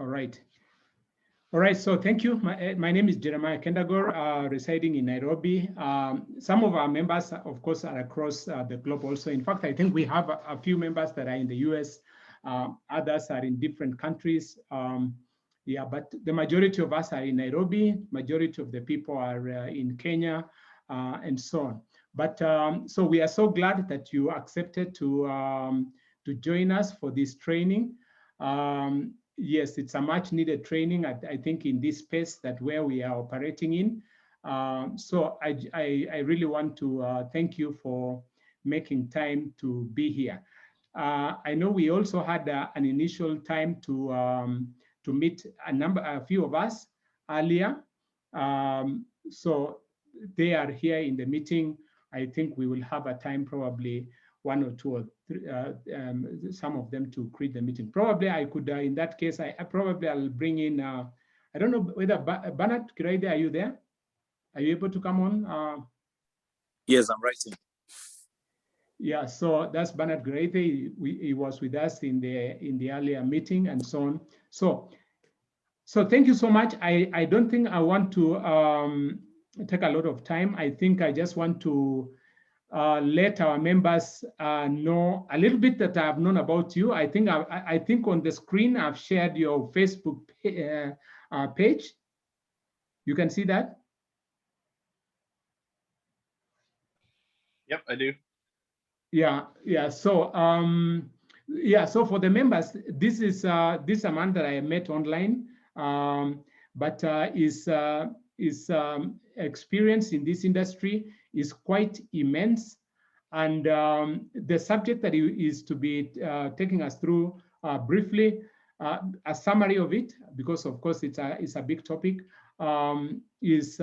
All right. All right, so thank you. My name is Jeremiah Kendagor, residing in Nairobi. Some of our members, of course, are across the globe also. In fact, I think we have a few members that are in the US. Others are in different countries. Yeah, but the majority of us are in Nairobi. Majority of the people are in Kenya and so on. But so we are so glad that you accepted to join us for this training. Yes, it's a much needed training, I think, in this space that where we are operating in. So I really want to thank you for making time to be here. I know we also had an initial time to meet a few of us earlier. So they are here in the meeting. I think we will have a time, probably one or two or three, some of them to create the meeting. Probably I could, in that case, I'll bring in, I don't know whether Bernard Kiraide, are you there? Are you able to come on? Yes, I'm writing. Yeah, so that's Bernard Kiraide. He was with us in the earlier meeting and so on. So thank you so much. I don't think I want to take a lot of time. I think I just want to let our members know a little bit that I've known about you. I think on the screen I've shared your Facebook page. You can see that? Yep, I do. Yeah. So so for the members, this is a man that I met online, but his experience in this industry is quite immense. And the subject that he is to be taking us through briefly, a summary of it, because of course it's a big topic, is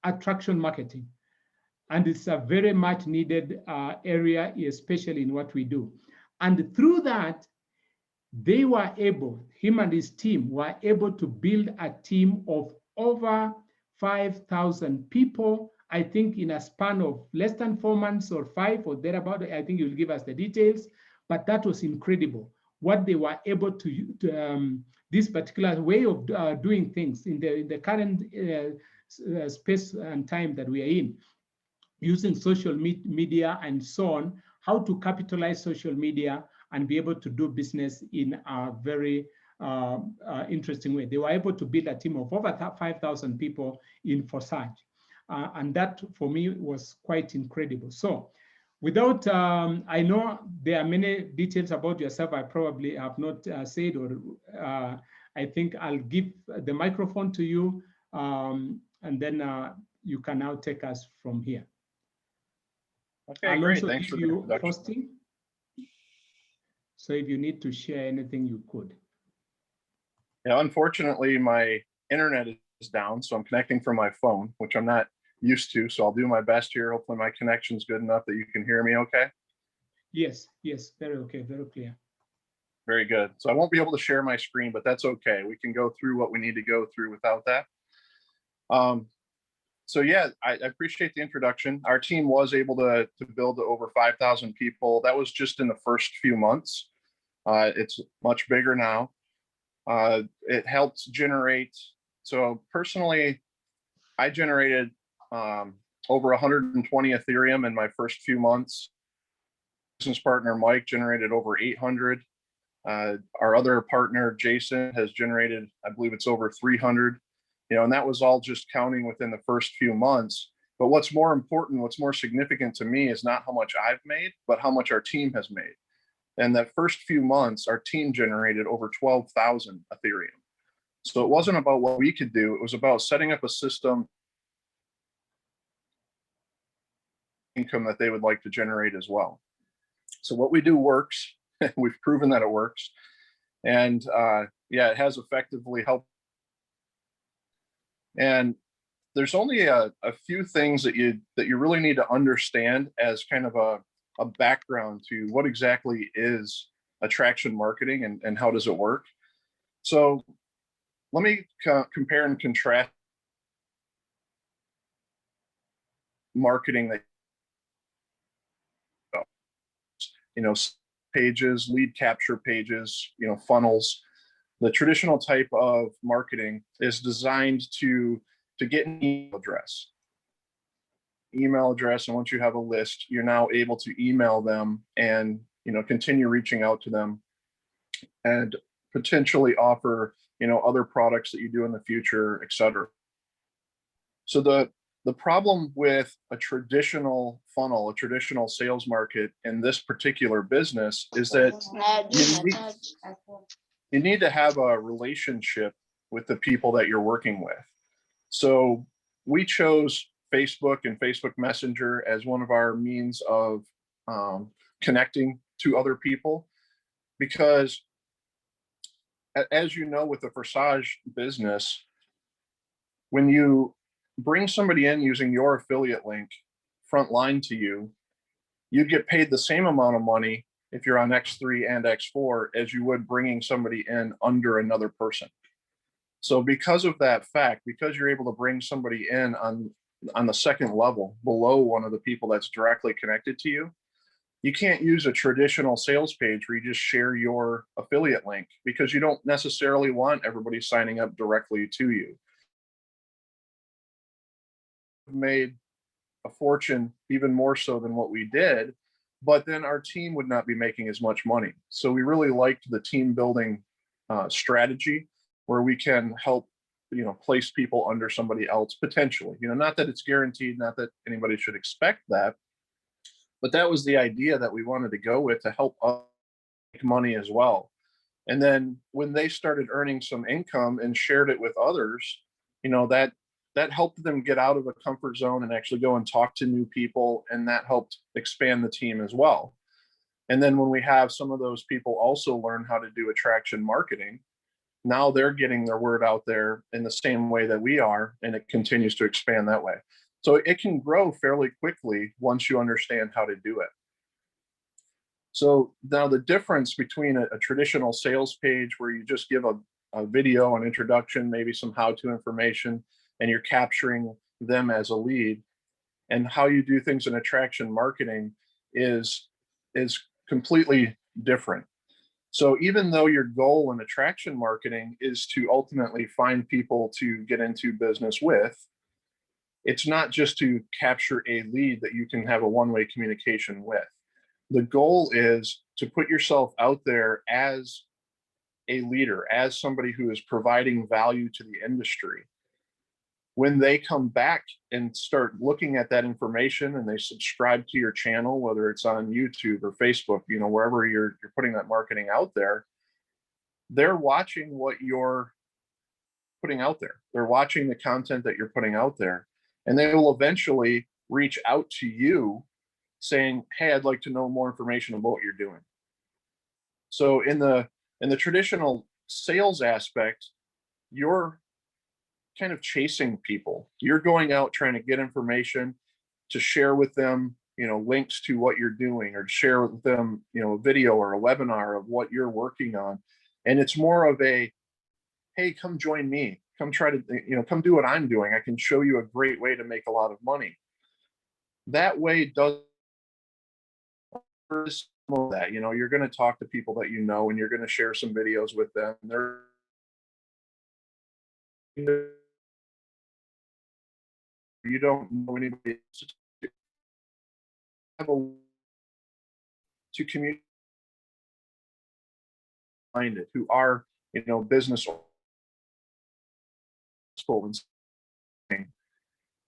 attraction marketing. And it's a very much needed area, especially in what we do. And through that, they were able, him and his team were able to build a team of over 5,000 people, I think in a span of less than 4 months or 5 or thereabout. I think you'll give us the details, but that was incredible. What they were able to, this particular way of doing things in the current space and time that we are in, using social media and so on, how to capitalize social media and be able to do business in a very interesting way. They were able to build a team of over 5,000 people in Forsage. And that for me was quite incredible. So without, I know there are many details about yourself I probably have not said, or I think I'll give the microphone to you, and then you can now take us from here. Okay, I'll great. also Thanks give for the you introduction. hosting. So if you need to share anything, you could. Yeah, unfortunately, my internet is down, so I'm connecting from my phone, which I'm not used to. So I'll do my best here. Hopefully my connection's good enough that you can hear me okay. Yes, very okay, very clear. Very good. So I won't be able to share my screen, but that's okay. We can go through what we need to go through without that. So yeah, I appreciate the introduction. Our team was able to build to over 5,000 people. That was just in the first few months. It's much bigger now. It helped generate, so personally, I generated over 120 Ethereum in my first few months. Business partner Mike generated over 800. Our other partner Jason has generated, I believe it's over 300. And that was all just counting within the first few months. But what's more important, what's more significant to me is not how much I've made, but how much our team has made. And that first few months, our team generated over 12,000 Ethereum. So it wasn't about what we could do. It was about setting up a system income that they would like to generate as well. So what we do works. We've proven that it works. And yeah, it has effectively helped. And there's only a few things that you really need to understand as kind of a background to what exactly is attraction marketing and how does it work. So let me compare and contrast marketing that, pages, lead capture pages, funnels. The traditional type of marketing is designed to get an email address. And once you have a list, you're now able to email them and continue reaching out to them and potentially offer other products that you do in the future, etc. So the problem with a traditional funnel, a traditional sales market in this particular business is that you need to have a relationship with the people that you're working with. So we chose Facebook and Facebook Messenger as one of our means of connecting to other people, because as you know, with the Forsage business, when you bring somebody in using your affiliate link frontline to you, you get paid the same amount of money if you're on X3 and X4 as you would bringing somebody in under another person. So because of that fact, because you're able to bring somebody in on the second level below one of the people that's directly connected to you, you can't use a traditional sales page where you just share your affiliate link, because you don't necessarily want everybody signing up directly to you. Made a fortune, even more so than what we did, but then our team would not be making as much money. So we really liked the team building strategy where we can help place people under somebody else potentially. Not that it's guaranteed, not that anybody should expect that, but that was the idea that we wanted to go with, to help us make money as well. And then when they started earning some income and shared it with others, that helped them get out of the comfort zone and actually go and talk to new people, and that helped expand the team as well. And then when we have some of those people also learn how to do attraction marketing, now they're getting their word out there in the same way that we are, and it continues to expand that way. So it can grow fairly quickly once you understand how to do it. So now the difference between a traditional sales page where you just give a video, an introduction, maybe some how-to information, and you're capturing them as a lead, and how you do things in attraction marketing is completely different. So even though your goal in attraction marketing is to ultimately find people to get into business with, it's not just to capture a lead that you can have a one-way communication with. The goal is to put yourself out there as a leader, as somebody who is providing value to the industry. When they come back and start looking at that information and they subscribe to your channel, whether it's on YouTube or Facebook, wherever you're putting that marketing out there, they're watching what you're putting out there. They're watching the content that you're putting out there, and they will eventually reach out to you saying, hey, I'd like to know more information about what you're doing. So in the traditional sales aspect, you're kind of chasing people. You're going out trying to get information to share with them, links to what you're doing, or share with them, a video or a webinar of what you're working on. And it's more of a, hey, come join me. Come try to, come do what I'm doing. I can show you a great way to make a lot of money. That way does that, you're going to talk to people that and you're going to share some videos with them. You don't know anybody to communicate who are business,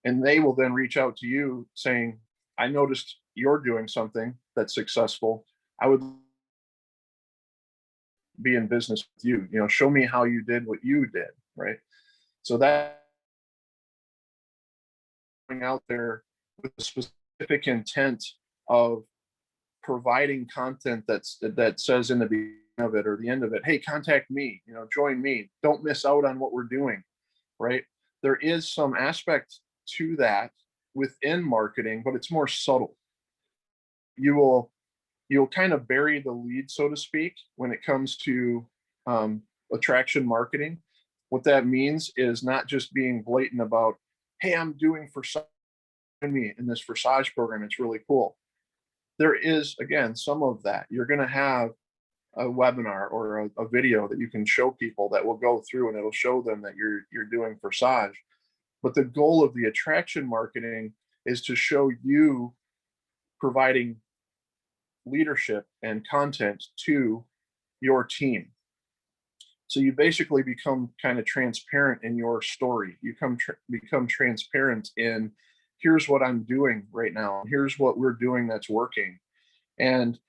and they will then reach out to you saying, I noticed you're doing something that's successful. I would be in business with you. Show me how you did what you did, right? So that going out there with a specific intent of providing content that says in the beginning of it or the end of it, hey, contact me, join me, don't miss out on what we're doing, right? There is some aspect to that within marketing, but it's more subtle. You'll kind of bury the lead, so to speak, when it comes to attraction marketing. What that means is not just being blatant about, hey, I'm doing Forsage me in this Forsage program, it's really cool. There is, again, some of that. You're going to have webinar or a video that you can show people that will go through and it'll show them that you're doing Forsage. But the goal of the attraction marketing is to show you providing leadership and content to your team. So you basically become kind of transparent in your story. You become transparent in, here's what I'm doing right now. Here's what we're doing that's working. And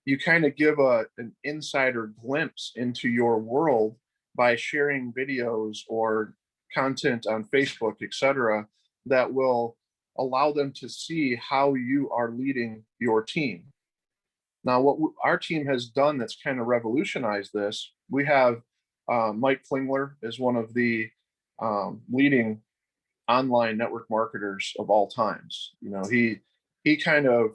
you kind of give an insider glimpse into your world by sharing videos or content on Facebook, etc., that will allow them to see how you are leading your team. Now, what our team has done that's kind of revolutionized this, we have Mike Klingler is one of the leading online network marketers of all times. You know, he kind of,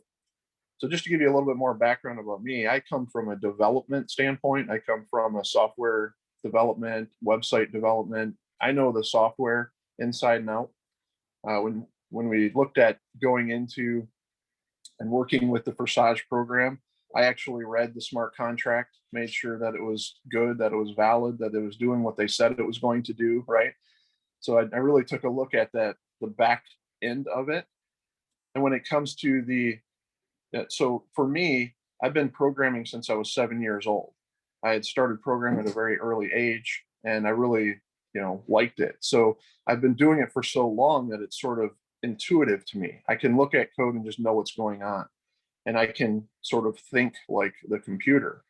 so just to give you a little bit more background about me, I come from a development standpoint. I come from a software development, website development. I know the software inside and out. When we looked at going into and working with the Forsage program, I actually read the smart contract, made sure that it was good, that it was valid, that it was doing what they said it was going to do, right? So I really took a look at the back end of it. And when it comes to so for me, I've been programming since I was 7 years old. I had started programming at a very early age, and I really, liked it. So I've been doing it for so long that it's sort of intuitive to me. I can look at code and just know what's going on, and I can sort of think like the computer.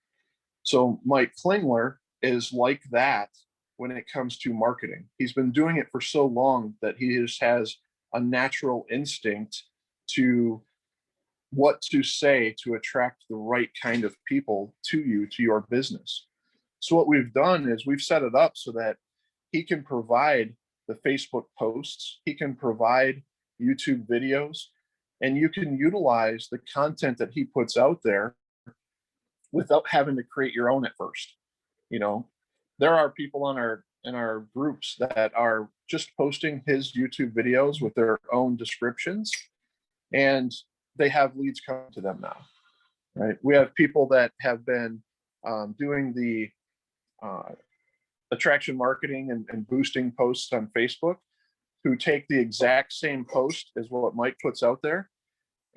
So Mike Klingler is like that when it comes to marketing. He's been doing it for so long that he just has a natural instinct to what to say to attract the right kind of people to you, to your business. So what we've done is we've set it up so that he can provide the Facebook posts, he can provide YouTube videos, and you can utilize the content that he puts out there without having to create your own at first. There are people in our groups that are just posting his YouTube videos with their own descriptions, and they have leads coming to them now, right? We have people that have been doing the attraction marketing and boosting posts on Facebook, who take the exact same post as what Mike puts out there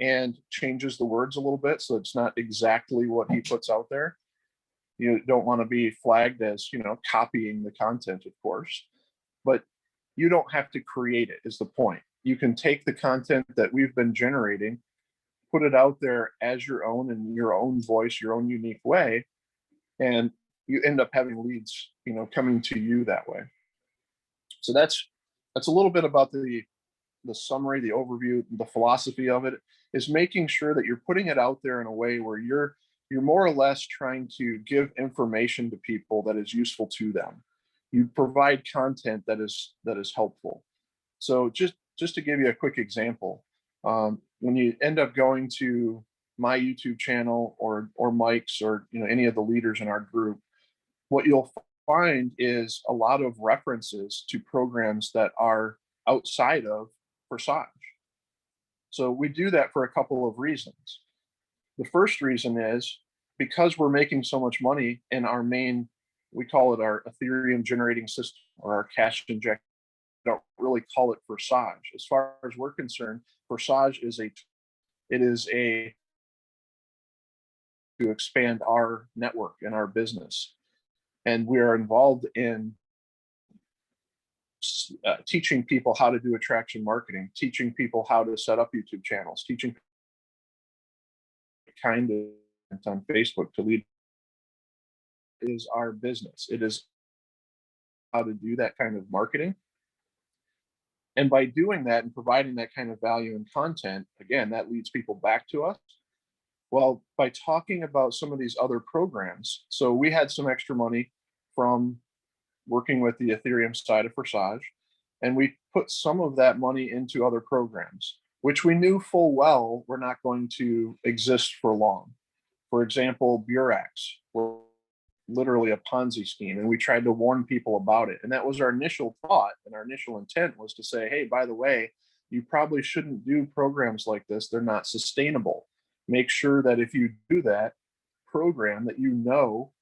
and changes the words a little bit so it's not exactly what he puts out there. You don't want to be flagged as, copying the content, of course, but you don't have to create it, is the point. You can take the content that we've been generating, put it out there as your own in your own voice, your own unique way, and you end up having leads, coming to you that way. So that's a little bit about the summary, the overview, the philosophy of it is making sure that you're putting it out there in a way where you're more or less trying to give information to people that is useful to them. You provide content that is helpful. So just to give you a quick example, when you end up going to my YouTube channel or Mike's or any of the leaders in our group, what you'll find is a lot of references to programs that are outside of Forsage. So we do that for a couple of reasons. The first reason is because we're making so much money in our main, we call it our Ethereum generating system or our cash injection. We don't really call it Forsage. As far as we're concerned, Forsage is to expand our network and our business. And we are involved in teaching people how to do attraction marketing, teaching people how to set up YouTube channels, teaching kind of on Facebook to lead is our business. It is how to do that kind of marketing. And by doing that and providing that kind of value and content, again, that leads people back to us. Well, by talking about some of these other programs, so we had some extra money from working with the Ethereum side of Forsage, and we put some of that money into other programs, which we knew full well were not going to exist for long. For example, Burex were literally a Ponzi scheme, and we tried to warn people about it. And that was our initial thought, and our initial intent was to say, hey, by the way, you probably shouldn't do programs like this. They're not sustainable. Make sure that if you do that, program that you know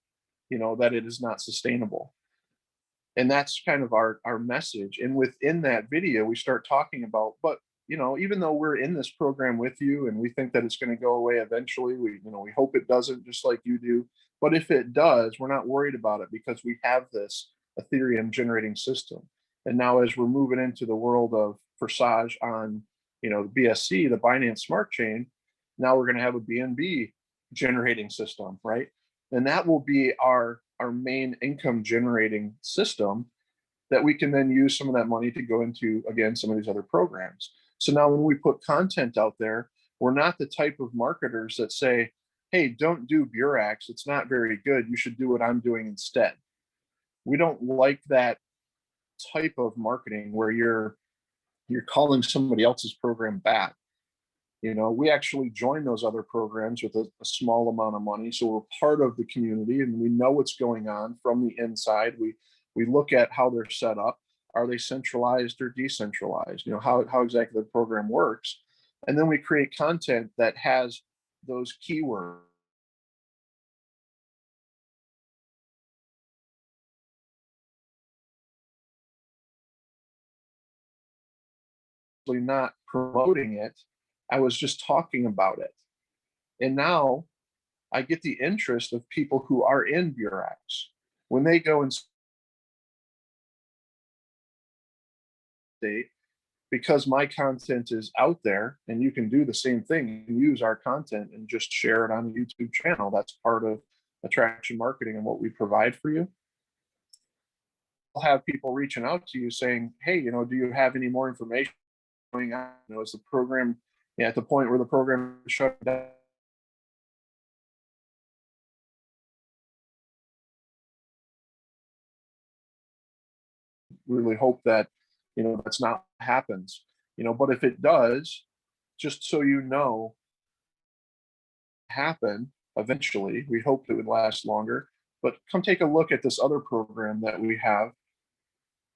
that it is not sustainable. And that's kind of our message. And within that video, we start talking about, but even though we're in this program with you and we think that it's going to go away eventually, we hope it doesn't, just like you do. But if it does, we're not worried about it because we have this Ethereum generating system. And now as we're moving into the world of Forsage on, the BSC, the Binance Smart Chain, now we're going to have a BNB generating system, right? And that will be our main income generating system that we can then use some of that money to go into, again, some of these other programs. So now when we put content out there, we're not the type of marketers that say, hey, don't do Burax, it's not very good, you should do what I'm doing instead. We don't like that type of marketing where you're calling somebody else's program bad. We actually join those other programs with a small amount of money, so we're part of the community and we know what's going on from the inside. We look at how they're set up. Are they centralized or decentralized? How exactly the program works. And then we create content that has those keywords. Not promoting it, I was just talking about it. And now I get the interest of people who are in Burax. When they go and state, because my content is out there and you can do the same thing and use our content and just share it on the YouTube channel. That's part of attraction marketing and what we provide for you. We'll have people reaching out to you saying, hey, do you have any more information going on? Is the program at the point where the program is shut down? Really hope that that's not what happens, but if it does, just so happen eventually, we hope it would last longer, but come take a look at this other program that we have,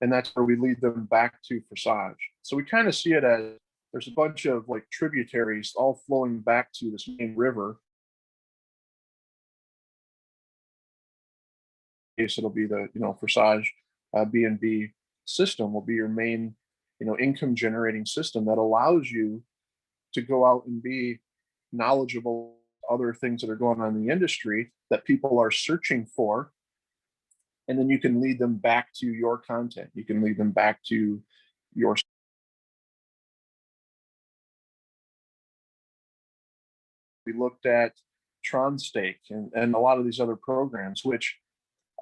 and that's where we lead them back to Forsage. So we kind of see it as there's a bunch of like tributaries all flowing back to this main river. It'll be the Forsage BNB system will be your main income generating system that allows you to go out and be knowledgeable other things that are going on in the industry that people are searching for, and then you can lead them back to your content. You can lead them back to your. We looked at TronStake and a lot of these other programs, which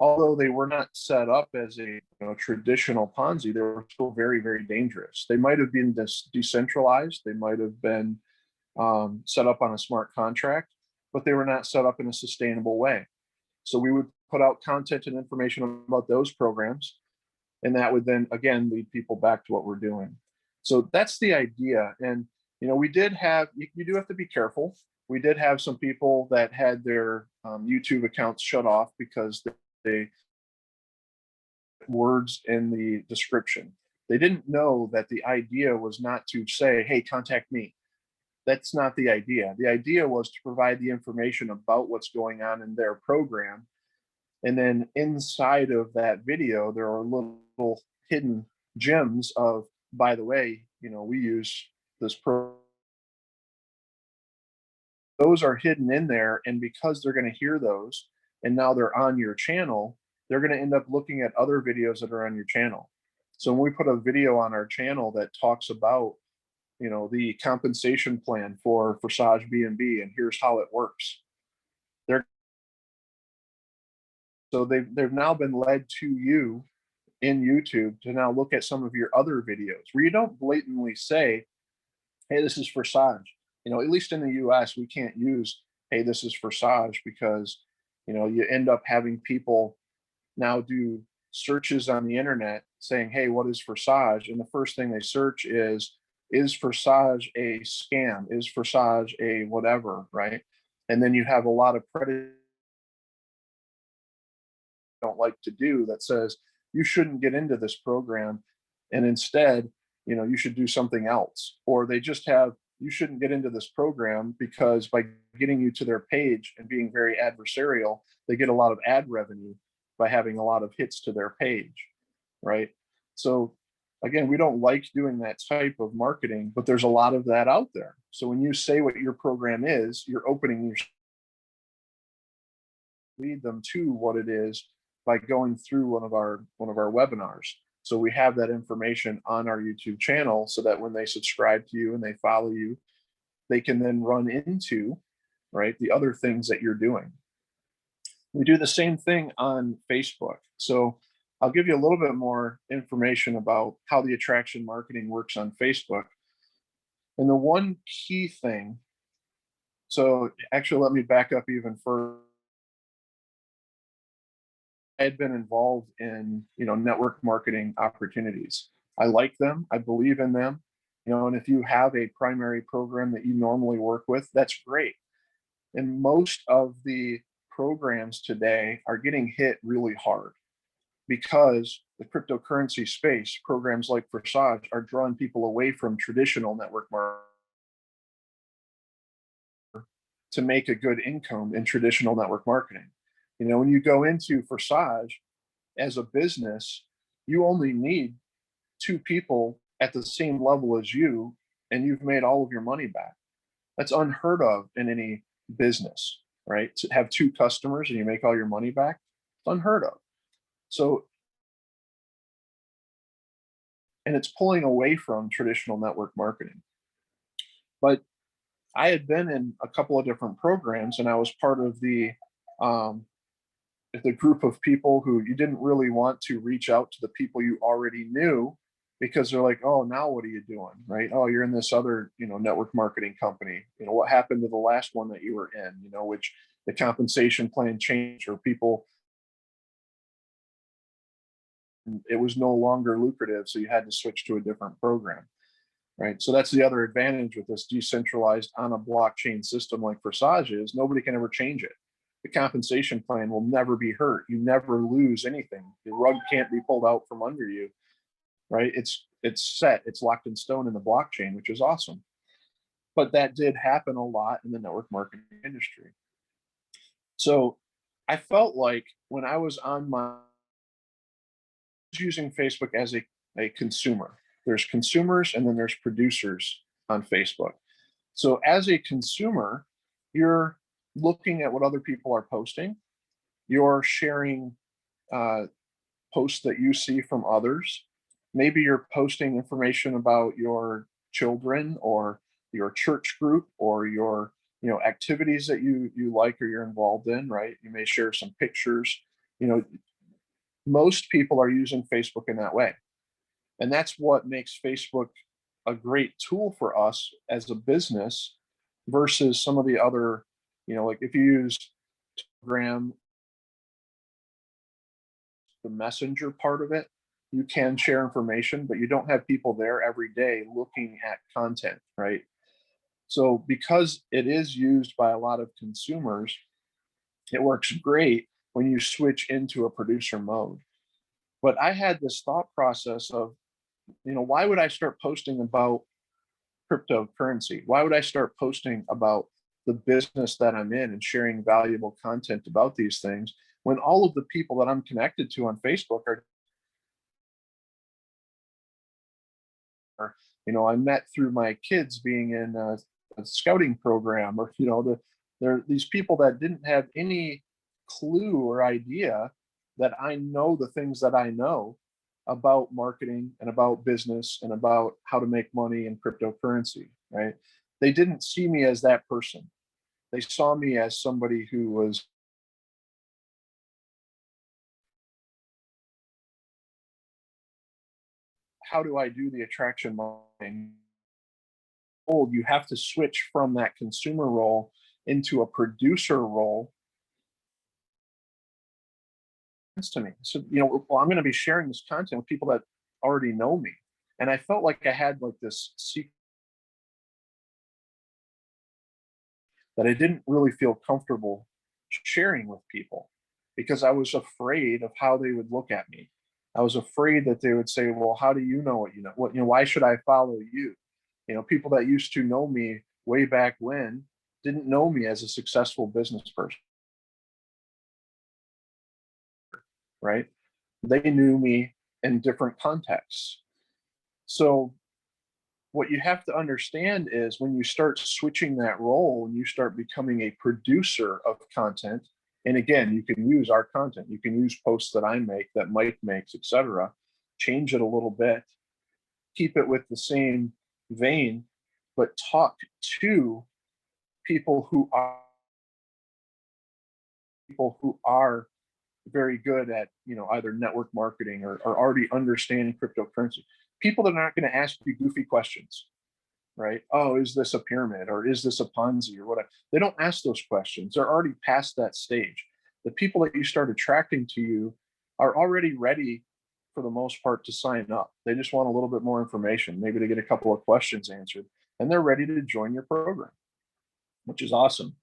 although they were not set up as a traditional Ponzi, they were still very, very dangerous. They might have been decentralized. They might have been set up on a smart contract, but they were not set up in a sustainable way. So we would put out content and information about those programs, and that would then, again, lead people back to what we're doing. So that's the idea. And, we did have, you do have to be careful. We did have some people that had their YouTube accounts shut off because they words in the description. They didn't know that the idea was not to say, hey, contact me. That's not the idea. The idea was to provide the information about what's going on in their program. And then inside of that video, there are little hidden gems of, by the way, we use this program. Those are hidden in there. And because they're going to hear those, and now they're on your channel, they're going to end up looking at other videos that are on your channel. So when we put a video on our channel that talks about, the compensation plan for Forsage BNB, and here's how it works, they've now been led to you in YouTube to now look at some of your other videos where you don't blatantly say, hey, this is Forsage. At least in the US, we can't use, hey, this is Forsage, because you end up having people now do searches on the internet saying, hey, what is Forsage? And the first thing they search is Forsage a scam? Is Forsage a whatever, right? And then you have a lot of predators don't like to do that says you shouldn't get into this program, and instead, you should do something else. Or they just have you shouldn't get into this program because by getting you to their page and being very adversarial, they get a lot of ad revenue by having a lot of hits to their page, right? So again, we don't like doing that type of marketing, but there's a lot of that out there. So when you say what your program is, you're opening your lead them to what it is by going through one of our webinars. So we have that information on our YouTube channel so that when they subscribe to you and they follow you, they can then run into, right, the other things that you're doing. We do the same thing on Facebook. So I'll give you a little bit more information about how the attraction marketing works on Facebook. And the one key thing, so actually let me back up even further. I had been involved in, network marketing opportunities. I like them. I believe in them. And if you have a primary program that you normally work with, that's great. And most of the programs today are getting hit really hard because the cryptocurrency space, programs like Forsage are drawing people away from traditional network marketing to make a good income in traditional network marketing. When you go into Forsage as a business, you only need 2 people at the same level as you, and you've made all of your money back. That's unheard of in any business, right? To have 2 customers and you make all your money back, it's unheard of. So, and it's pulling away from traditional network marketing. But I had been in a couple of different programs, and I was part of the group of people who you didn't really want to reach out to the people you already knew because they're like, oh, now what are you doing? Right? Oh, you're in this other, network marketing company. What happened to the last one that you were in, which the compensation plan changed or people, it was no longer lucrative. So you had to switch to a different program. Right. So that's the other advantage with this decentralized on a blockchain system like Forsage is nobody can ever change it. The compensation plan will never be hurt. You never lose anything. The rug can't be pulled out from under you, right? It's set, it's locked in stone in the blockchain, which is awesome. But that did happen a lot in the network marketing industry. So I felt like when I was using Facebook as a consumer, there's consumers and then there's producers on Facebook. So as a consumer, you're looking at what other people are posting. You're sharing posts that you see from others. Maybe you're posting information about your children or your church group or your activities that you like or you're involved in, right? You may share some pictures. Most people are using Facebook in that way. And that's what makes Facebook a great tool for us as a business versus some of the other, like if you use Telegram, the messenger part of it, you can share information, but you don't have people there every day looking at content, right? So because it is used by a lot of consumers, it works great when you switch into a producer mode. But I had this thought process of, why would I start posting about cryptocurrency? Why would I start posting about the business that I'm in and sharing valuable content about these things when all of the people that I'm connected to on Facebook are, I met through my kids being in a scouting program, or, there are these people that didn't have any clue or idea that I know the things that I know about marketing and about business and about how to make money in cryptocurrency, right? They didn't see me as that person. They saw me as somebody who was how do I do the attraction marketing? You have to switch from that consumer role into a producer role. To me, so I'm going to be sharing this content with people that already know me, and I felt like I had like this secret that I didn't really feel comfortable sharing with people because I was afraid of how they would look at me. I was afraid that they would say, "Well, how do you know what you know? Why should I follow you?" You know, people that used to know me way back when didn't know me as a successful business person, right? They knew me in different contexts. So what you have to understand is when you start switching that role and you start becoming a producer of content, and again, you can use our content, you can use posts that I make, that Mike makes, etc., change it a little bit, keep it with the same vein, but talk to people who are very good at, you know, either network marketing or already understanding cryptocurrency. People that aren't going to ask you goofy questions, right? Oh, is this a pyramid or is this a Ponzi or whatever? They don't ask those questions. They're already past that stage. The people that you start attracting to you are already ready for the most part to sign up. They just want a little bit more information, maybe to get a couple of questions answered, and they're ready to join your program, which is awesome.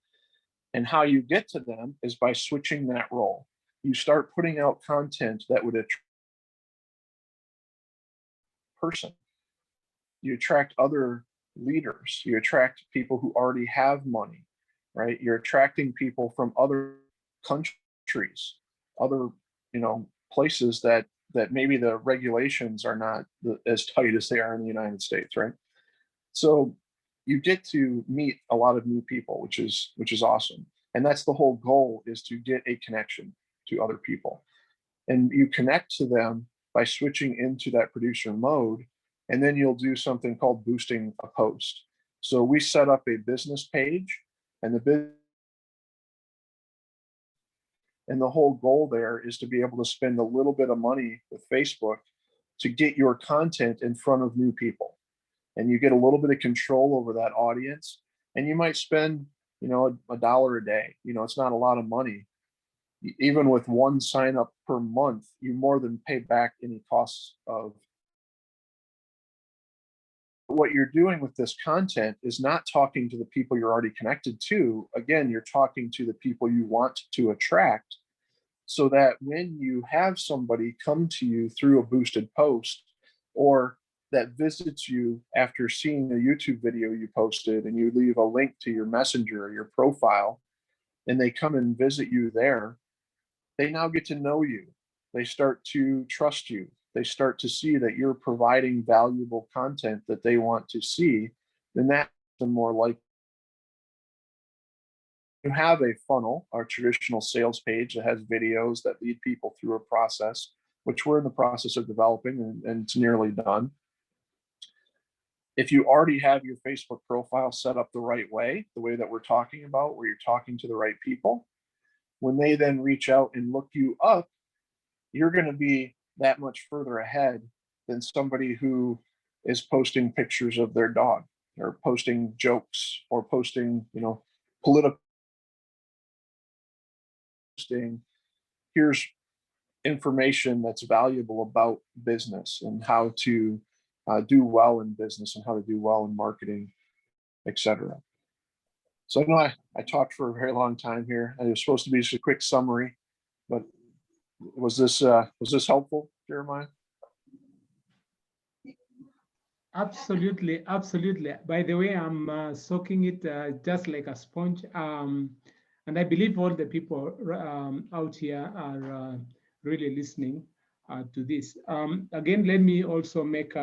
And how you get to them is by switching that role. You start putting out content that would attract person. You attract other leaders. You attract people who already have money, right? You're attracting people from other countries, other, you know, places that maybe the regulations are not as tight as they are in the United States, right? So you get to meet a lot of new people, which is awesome. And that's the whole goal, is to get a connection to other people. And you connect to them by switching into that producer mode, and then you'll do something called boosting a post. So we set up a business page, and the whole goal there is to be able to spend a little bit of money with Facebook to get your content in front of new people. And you get a little bit of control over that audience, and you might spend, you know, $1 a day. You know, it's not a lot of money. Even with one sign up per month, you more than pay back any costs of. What you're doing with this content is not talking to the people you're already connected to. Again, you're talking to the people you want to attract, so that when you have somebody come to you through a boosted post, or that visits you after seeing a YouTube video you posted and you leave a link to your messenger or your profile, and they come and visit you there, they now get to know you. They start to trust you. They start to see that you're providing valuable content that they want to see. Then that's the more likely. You have a funnel, our traditional sales page that has videos that lead people through a process, which we're in the process of developing, and it's nearly done. If you already have your Facebook profile set up the right way, the way that we're talking about, where you're talking to the right people, when they then reach out and look you up, you're going to be that much further ahead than somebody who is posting pictures of their dog, or posting jokes, or posting, you know, political. Here's information that's valuable about business and how to do well in business and how to do well in marketing, etc. So I know I talked for a very long time here. It was supposed to be just a quick summary, but was this helpful, Jeremiah? Absolutely, absolutely. By the way, I'm soaking it just like a sponge. And I believe all the people out here are really listening to this. Again, let me also make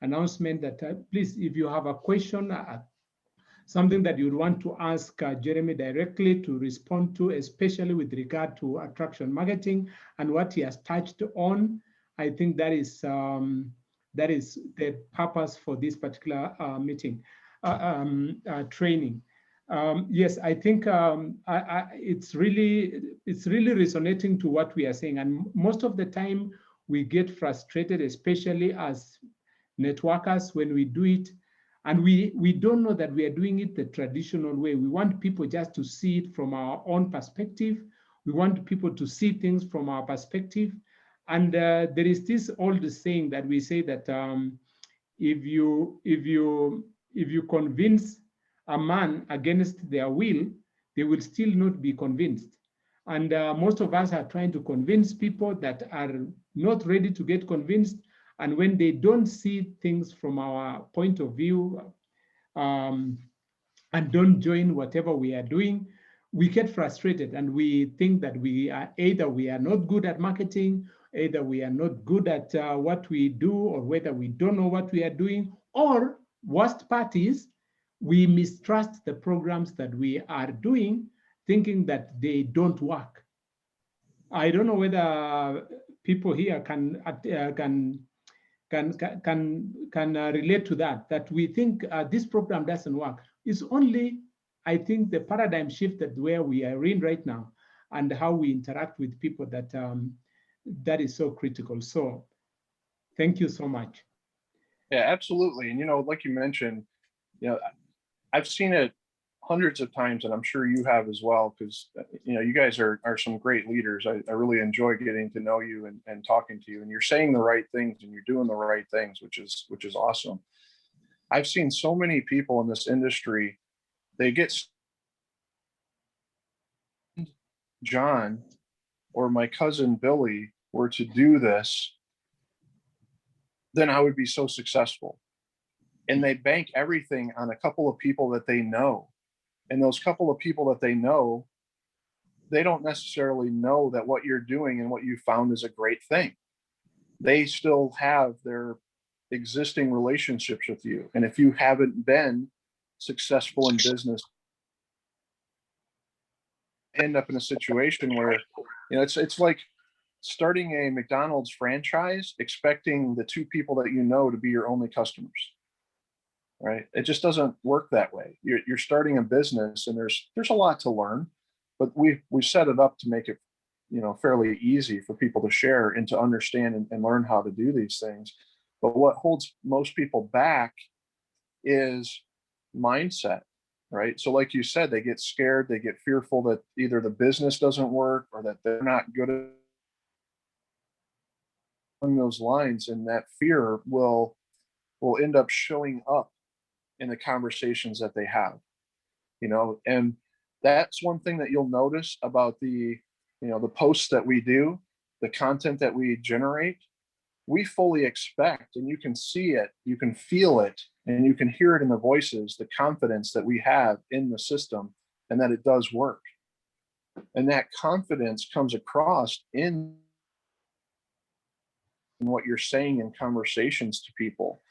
announcement that please, if you have a question, something that you'd want to ask Jeremy directly to respond to, especially with regard to attraction marketing and what he has touched on, I think that is the purpose for this particular meeting, training. Yes, I think it's really resonating to what we are saying. And most of the time we get frustrated, especially as networkers, when we do it and we don't know that we are doing it the traditional way. We want people just to see it from our own perspective. We want people to see things from our perspective. And there is this old saying that we say that if you convince a man against their will, they will still not be convinced. And most of us are trying to convince people that are not ready to get convinced. And when they don't see things from our point of view and don't join whatever we are doing, we get frustrated and we think that we are not good at marketing, either we are not good at what we do, or whether we don't know what we are doing, or worst part is we mistrust the programs that we are doing, thinking that they don't work. I don't know whether people here can relate to that we think this program doesn't work. It's only, I think, the paradigm shift that where we are in right now and how we interact with people that that is so critical. So thank you so much. Yeah, absolutely. And, like you mentioned, I've seen it hundreds of times, and I'm sure you have as well, because, you guys are some great leaders. I really enjoy getting to know you and talking to you, and you're saying the right things and you're doing the right things, which is awesome. I've seen so many people in this industry, they get John or my cousin Billy were to do this, then I would be so successful. And they bank everything on a couple of people that they know. And those couple of people that they know, they don't necessarily know that what you're doing and what you found is a great thing. They still have their existing relationships with you. And if you haven't been successful in business, end up in a situation where, it's like starting a McDonald's franchise, expecting the two people that you know to be your only customers. Right? It just doesn't work that way. You're starting a business, and there's a lot to learn, but we set it up to make it, fairly easy for people to share and to understand and learn how to do these things. But what holds most people back is mindset, right? So like you said, they get scared, they get fearful that either the business doesn't work or that they're not good at along those lines, and that fear will end up showing up in the conversations that they have, and that's one thing that you'll notice about the posts that we do, the content that we generate. We fully expect, and you can see it, you can feel it, and you can hear it in the voices, the confidence that we have in the system and that it does work. And that confidence comes across in what you're saying in conversations to people.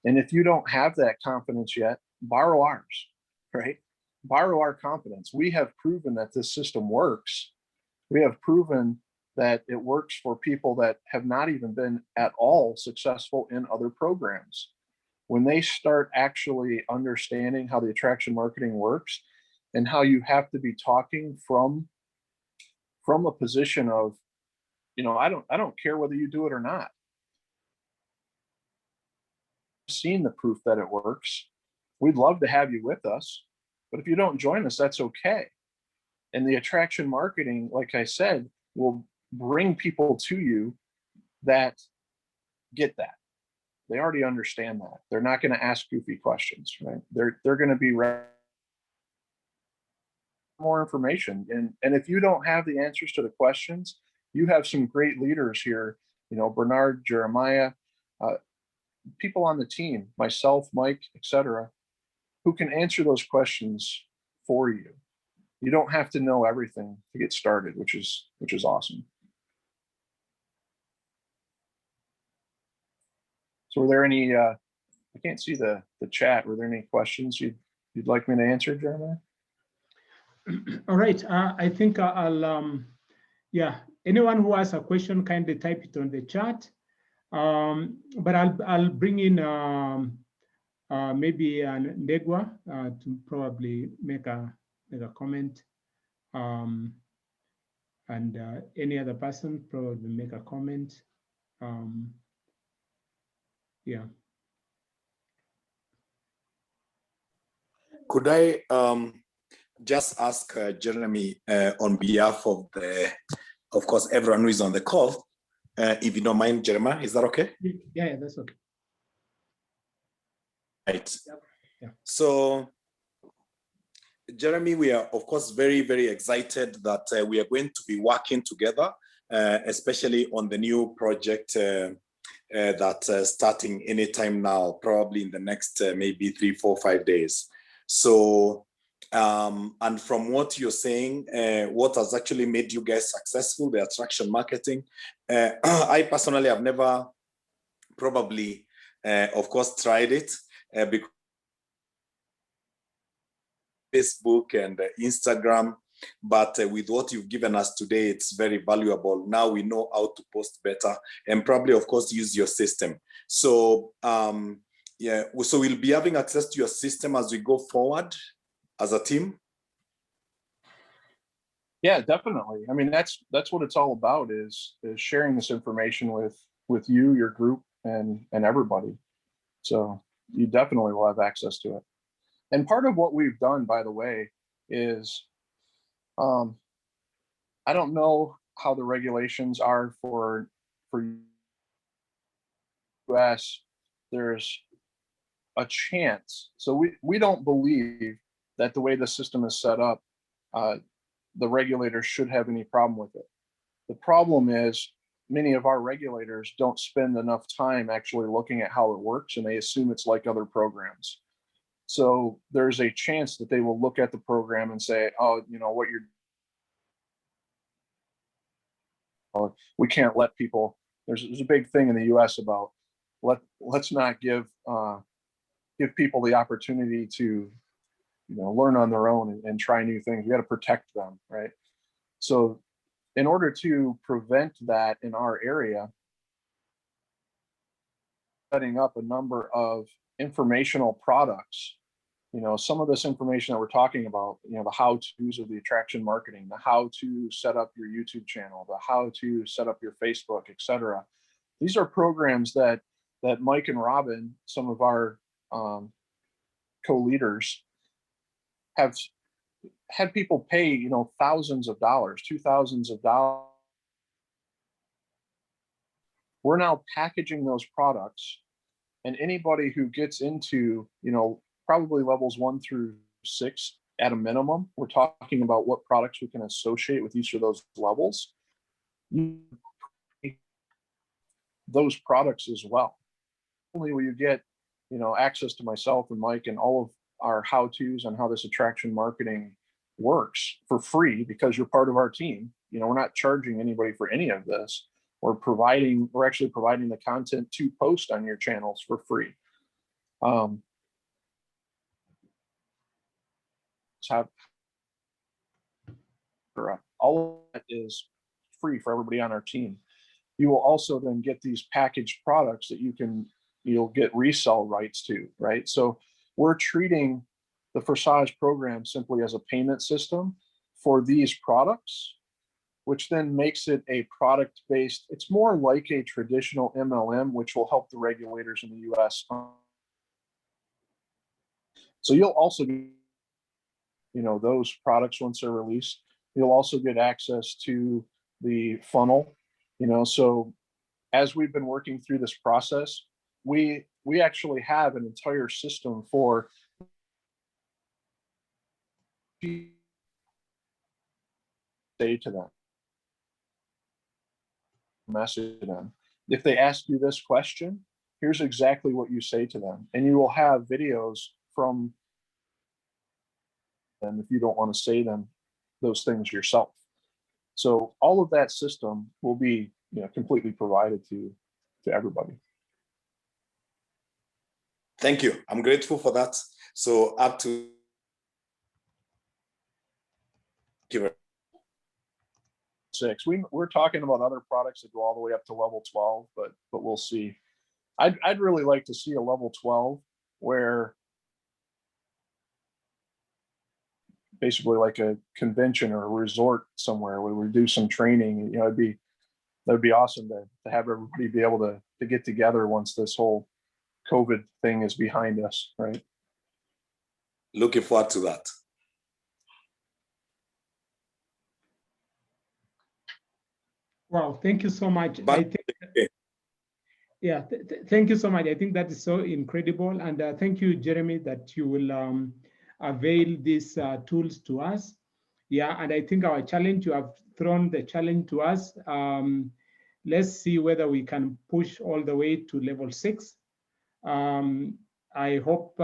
And if you don't have that confidence yet, borrow ours, right? Borrow our confidence. We have proven that this system works. We have proven that it works for people that have not even been at all successful in other programs. When they start actually understanding how the attraction marketing works and how you have to be talking from a position of, I don't care whether you do it or not. Seen the proof that it works. We'd love to have you with us, but if you don't join us, that's okay. And the attraction marketing, like I said, will bring people to you that get that. They already understand that. They're not going to ask goofy questions, right? They're going to be more information. And if you don't have the answers to the questions, you have some great leaders here, Bernard, Jeremiah, people on the team, myself, Mike, etc., who can answer those questions for you. You don't have to know everything to get started, which is awesome. So were there any, I can't see the chat. Were there any questions you'd like me to answer, Jeremiah? All right. I think I'll, anyone who has a question, kindly type it on the chat. But I'll bring in maybe Ndegwa to probably make a comment, and any other person probably make a comment. Yeah. Could I just ask Jeremy on behalf of of course, everyone who is on the call, if you don't mind, Jeremiah, is that okay? Yeah, that's okay. Right. Yep. Yeah. So, Jeremy, we are, of course, very, very excited that we are going to be working together, especially on the new project that starting anytime now, probably in the next maybe 3, 4, 5 days. So, and from what you're saying, what has actually made you guys successful, the attraction marketing? I personally have never probably, of course, tried it because Facebook and Instagram, but with what you've given us today, it's very valuable. Now we know how to post better and probably, of course, use your system. So yeah, so we'll be having access to your system as we go forward as a team. Yeah, definitely. I mean, that's what it's all about, is sharing this information with you, your group, and everybody. So you definitely will have access to it. And part of what we've done, by the way, is I don't know how the regulations are for US. There's a chance. So we don't believe that the way the system is set up, the regulators should have any problem with it. The problem is many of our regulators don't spend enough time actually looking at how it works, and they assume it's like other programs. So there's a chance that they will look at the program and say, oh, you know, what you're, we can't let people, there's a big thing in the US about let's not give people the opportunity to, you know, learn on their own and try new things. We got to protect them, right? So in order to prevent that in our area, setting up a number of informational products, you know, some of this information that we're talking about, you know, the how-tos of the attraction marketing, the how to set up your YouTube channel, the how to set up your Facebook, etc. These are programs that Mike and Robin, some of our co-leaders, have had people pay, you know, thousands of dollars, $2,000s. We're now packaging those products, and anybody who gets into, you know, probably levels 1 through 6 at a minimum, we're talking about what products we can associate with each of those levels, those products as well. Only will you get, you know, access to myself and Mike and all of our how-tos on how this attraction marketing works for free, because you're part of our team. You know, we're not charging anybody for any of this. We're actually providing the content to post on your channels for free. All of that is free for everybody on our team. You will also then get these packaged products that you'll get resell rights to, right? So we're treating the Forsage program simply as a payment system for these products, which then makes it a product-based, it's more like a traditional MLM, which will help the regulators in the US. So you'll also get, you know, those products once they're released. You'll also get access to the funnel, you know. So as we've been working through this process, we actually have an entire system for say to them, message them. If they ask you this question, here's exactly what you say to them. And you will have videos from them if you don't want to say those things yourself. So all of that system will be, you know, completely provided to everybody. Thank you. I'm grateful for that. So up to 6. We're talking about other products that go all the way up to level 12, but we'll see. I'd really like to see a level 12 where basically like a convention or a resort somewhere where we do some training. You know, that'd be awesome to have everybody be able to get together once this whole COVID thing is behind us, right? Looking forward to that. Wow, thank you so much. But, I think, yeah, thank you so much. I think that is so incredible. And thank you, Jeremy, that you will avail these tools to us. Yeah, and I think our challenge, you have thrown the challenge to us. let's see whether we can push all the way to level 6. I hope,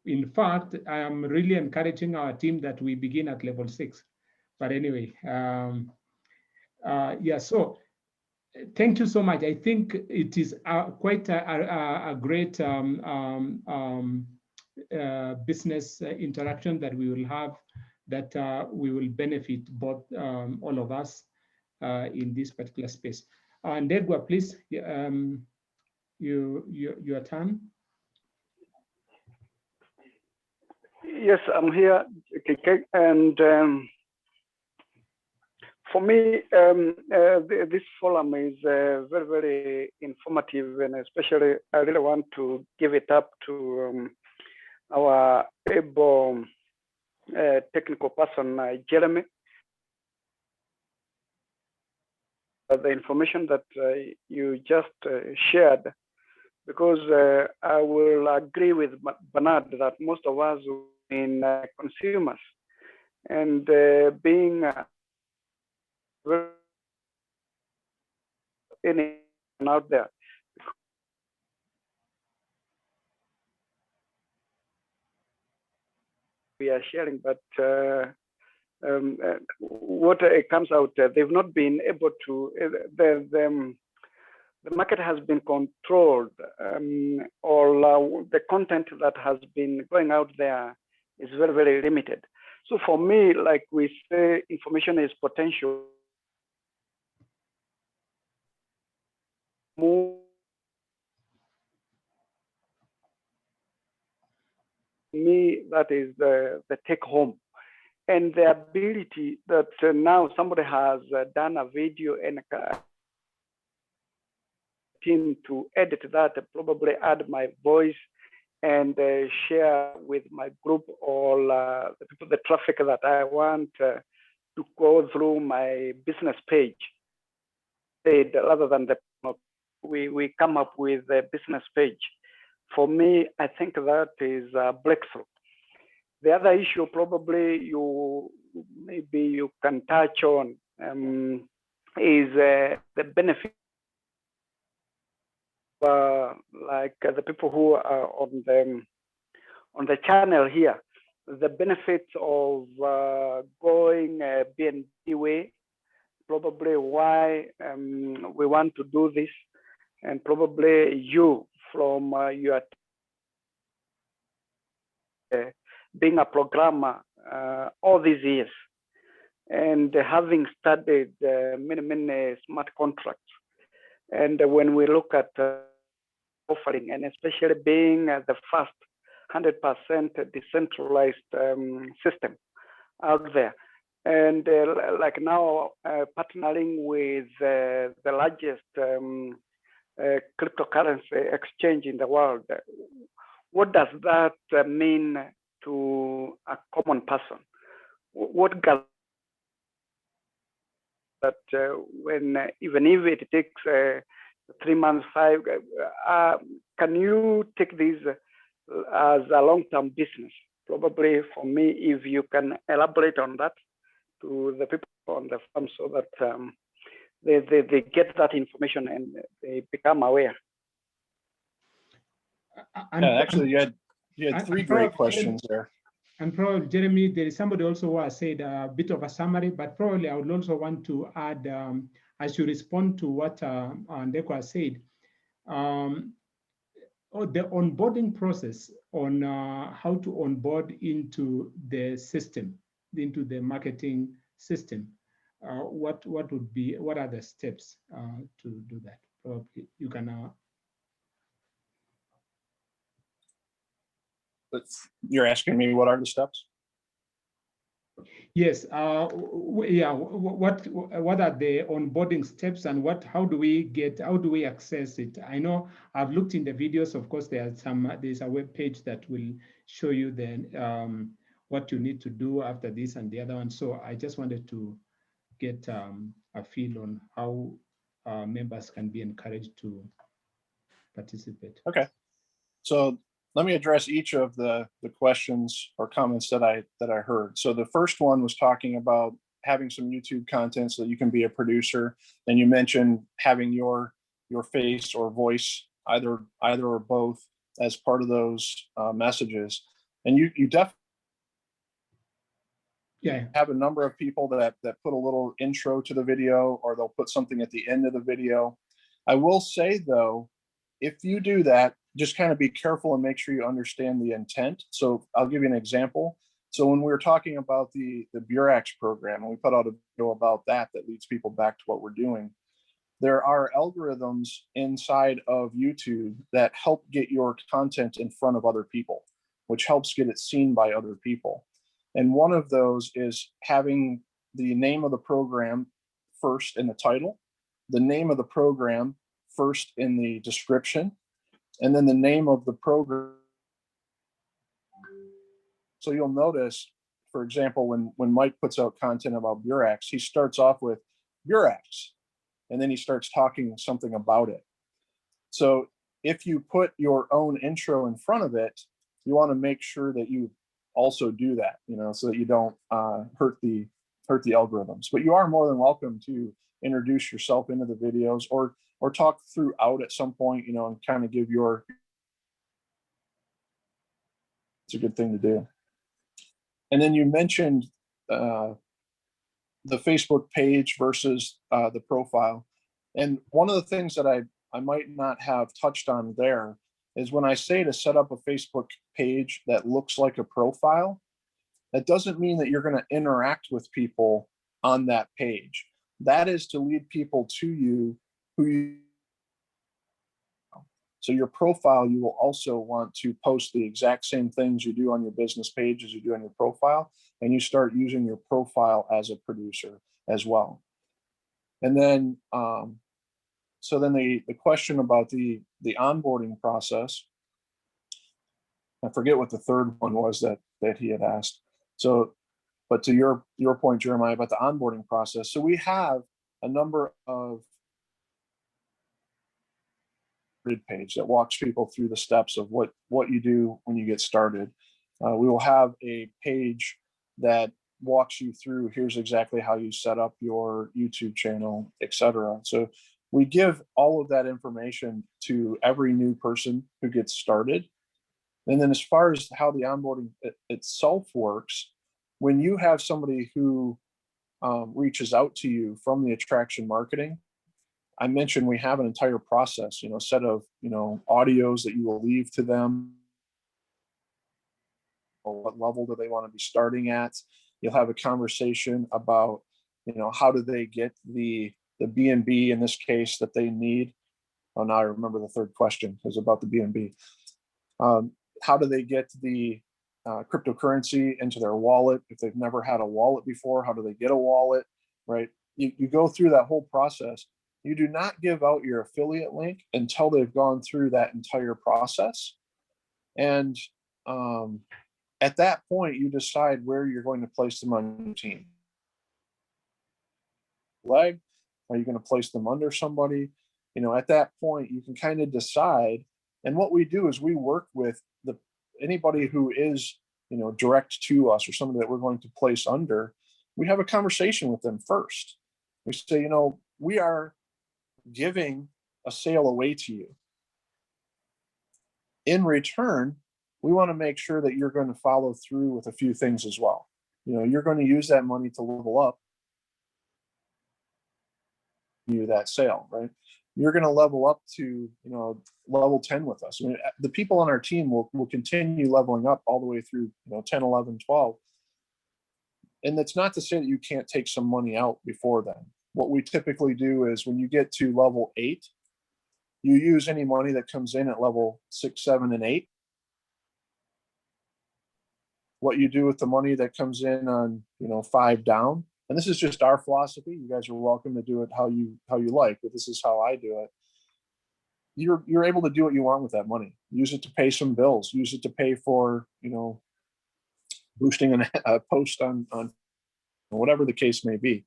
in fact, I am really encouraging our team that we begin at level 6. But anyway, yeah, so thank you so much. I think it is quite a great business interaction that we will have, that we will benefit both, all of us in this particular space. And Ndegwa, please, your turn. Yes, I'm here, KK, and for me, this forum is very, very informative, and especially I really want to give it up to our able technical person, Jeremy. The information that you just shared, because I will agree with Bernard that most of us in consumers, and being anyone out there, we are sharing, but what comes out, they've not been able to, the market has been controlled, or the content that has been going out there is very, very limited. So for me, like we say, information is potential. Me, that is the take home, and the ability that now somebody has done a video and team to edit that, probably add my voice and share with my group all the people, the traffic that I want to go through my business page, rather than we come up with a business page. For me, I think that is a breakthrough. The other issue probably maybe you can touch on is the benefit, like the people who are on the channel here, the benefits of going BNB way, probably why we want to do this, and probably you from your being a programmer all these years, and having studied many smart contracts, and when we look at offering, and especially being the first 100% decentralized system out there, and like now partnering with the largest cryptocurrency exchange in the world, what does that mean to a common person? What does that when even if it takes 3 months, 5, can you take this as a long-term business? Probably for me, if you can elaborate on that to the people on the farm, so that they get that information and they become aware. Yeah, actually, you had 3 great questions there. And probably, Jeremy, there is somebody also who has said a bit of a summary, but probably I would also want to add, as you respond to what Ndegwa said, the onboarding process on how to onboard into the system, into the marketing system. What are the steps to do that? Probably you can. You're asking me what are the steps? Yes. Yeah. What are the onboarding steps, and how do we access it? I know I've looked in the videos. Of course, there's a web page that will show you then what you need to do after this and the other one. So I just wanted to get a feel on how members can be encouraged to participate. Okay. So let me address each of the questions or comments that I heard. So the first one was talking about having some YouTube content so that you can be a producer. And you mentioned having your face or voice, either or both, as part of those messages. And you definitely have a number of people that put a little intro to the video, or they'll put something at the end of the video. I will say though, if you do that, just kind of be careful and make sure you understand the intent. So I'll give you an example. So when we were talking about the Burax program, and we put out a video about that leads people back to what we're doing, there are algorithms inside of YouTube that help get your content in front of other people, which helps get it seen by other people. And one of those is having the name of the program first in the title, the name of the program first in the description, and then the name of the program. So you'll notice, for example, when Mike puts out content about Burax, he starts off with Burax, and then he starts talking something about it. So if you put your own intro in front of it, you want to make sure that you also do that, so that you don't hurt the algorithms. But you are more than welcome to introduce yourself into the videos, or talk throughout at some point, and kind of give your. It's a good thing to do. And then you mentioned the Facebook page versus the profile. And one of the things that I might not have touched on there is when I say to set up a Facebook page that looks like a profile, that doesn't mean that you're going to interact with people on that page. That is to lead people to you so your profile, you will also want to post the exact same things you do on your business page as you do on your profile, and you start using your profile as a producer as well. And then, so then the question about the onboarding process, I forget what the third one was that he had asked. So, but to your point, Jeremiah, about the onboarding process. So we have a number of page that walks people through the steps of what you do when you get started. We will have a page that walks you through, here's exactly how you set up your YouTube channel, etc. So we give all of that information to every new person who gets started. And then as far as how the onboarding itself works, when you have somebody who reaches out to you from the attraction marketing, I mentioned we have an entire process, set of, audios that you will leave to them. What level do they want to be starting at? You'll have a conversation about, how do they get the B&B in this case that they need? Oh, now I remember the third question is about the B&B. How do they get the cryptocurrency into their wallet? If they've never had a wallet before, how do they get a wallet, right? You go through that whole process. You do not give out your affiliate link until they've gone through that entire process. And at that point, you decide where you're going to place them on your team. Are you going to place them under somebody? At that point, you can kind of decide. And what we do is we work with anybody who is, direct to us or somebody that we're going to place under. We have a conversation with them first. We say, we are giving a sale away to you. In return, we want to make sure that you're going to follow through with a few things as well. You're going to use that money to level up that sale, right? You're going to level up to, level 10 with us. I mean, the people on our team will continue leveling up all the way through, 10, 11, 12. And that's not to say that you can't take some money out before then. What we typically do is when you get to level 8, you use any money that comes in at level 6, 7, and 8. What you do with the money that comes in on, 5 down, and this is just our philosophy. You guys are welcome to do it how you like, but this is how I do it. You're able to do what you want with that money. Use it to pay some bills. Use it to pay for, boosting a post on whatever the case may be.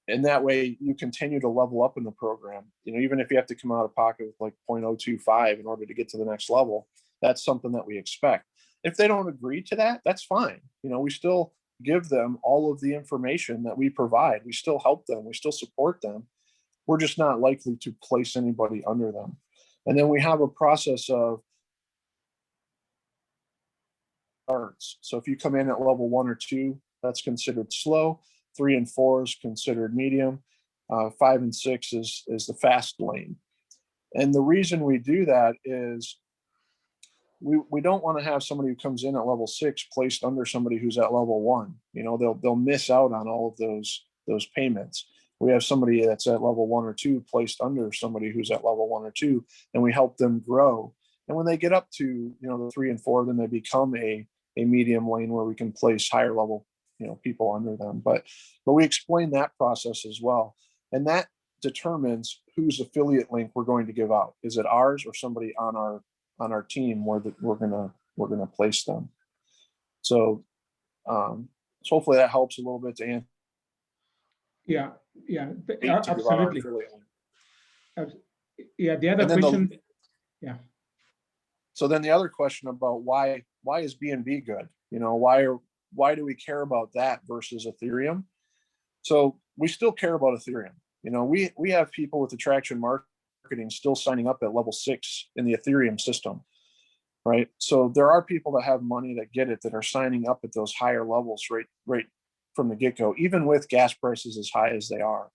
And that way you continue to level up in the program. Even if you have to come out of pocket with like 0.025 in order to get to the next level, that's something that we expect. If they don't agree to that, that's fine. We still give them all of the information that we provide. We still help them, we still support them. We're just not likely to place anybody under them. And then we have a process of starts. So if you come in at level 1 or 2, that's considered slow. 3 and 4 is considered medium. 5 and 6 is the fast lane. And the reason we do that is we don't want to have somebody who comes in at level 6 placed under somebody who's at level 1. You know, they'll miss out on all of those payments. We have somebody that's at level 1 or 2 placed under somebody who's at level 1 or 2, and we help them grow. And when they get up to, you know, the 3 and 4, then they become a medium lane where we can place higher level, you know, people under them. But we explain that process as well, and that determines whose affiliate link we're going to give out. Is it ours or somebody on our team where we're gonna place them? So hopefully that helps a little bit to answer. Yeah, absolutely. Yeah, the other question. Yeah. So then the other question about why is BNB good? You know, why do we care about that versus Ethereum? So we still care about Ethereum. You know, we have people with Attraction Marketing still signing up at level 6 in the Ethereum system, right? So there are people that have money that get it, that are signing up at those higher levels right from the get-go, even with gas prices as high as they are.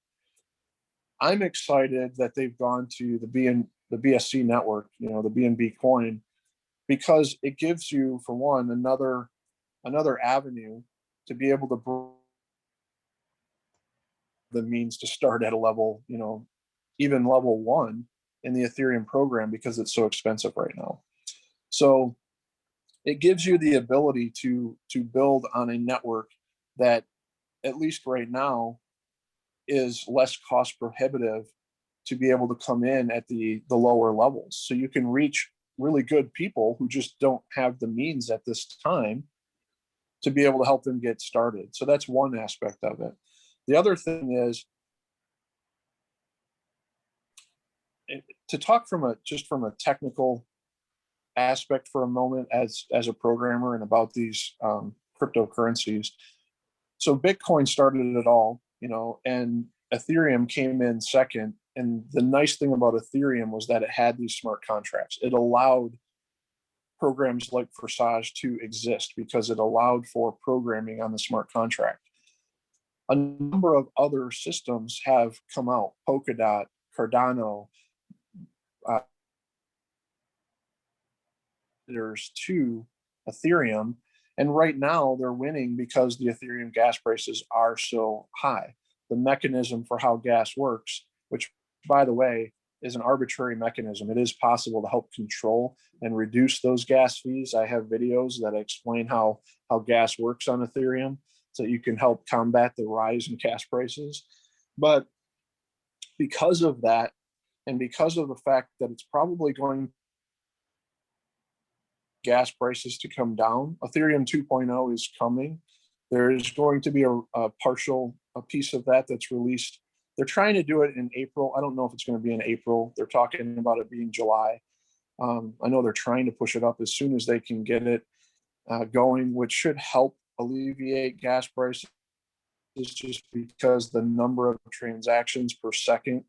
I'm excited that they've gone to the BSC network, you know, the BNB coin, because it gives you, for one, another avenue to be able to the means to start at a level, you know, even level 1 in the Ethereum program, because it's so expensive right now. So it gives you the ability to build on a network that, at least right now, is less cost prohibitive to be able to come in at the lower levels. So you can reach really good people who just don't have the means at this time to be able to help them get started. So that's one aspect of it. The other thing is to talk from a technical aspect for a moment as a programmer and about these cryptocurrencies. So Bitcoin started it all, you know, and Ethereum came in second. And the nice thing about Ethereum was that it had these smart contracts. It allowed programs like Forsage to exist because it allowed for programming on the smart contract. A number of other systems have come out: Polkadot, Cardano, to Ethereum. And right now they're winning because the Ethereum gas prices are so high. The mechanism for how gas works, which, by the way, is an arbitrary mechanism. It is possible to help control and reduce those gas fees. I have videos that explain how gas works on Ethereum, so you can help combat the rise in gas prices. But because of that, and because of the fact that it's probably going gas prices to come down, Ethereum 2.0 is coming. There is going to be a piece of that that's released. They're trying to do it in April. I don't know if it's going to be in April. They're talking about it being July. I know they're trying to push it up as soon as they can get it going, which should help alleviate gas prices, just because the number of transactions per second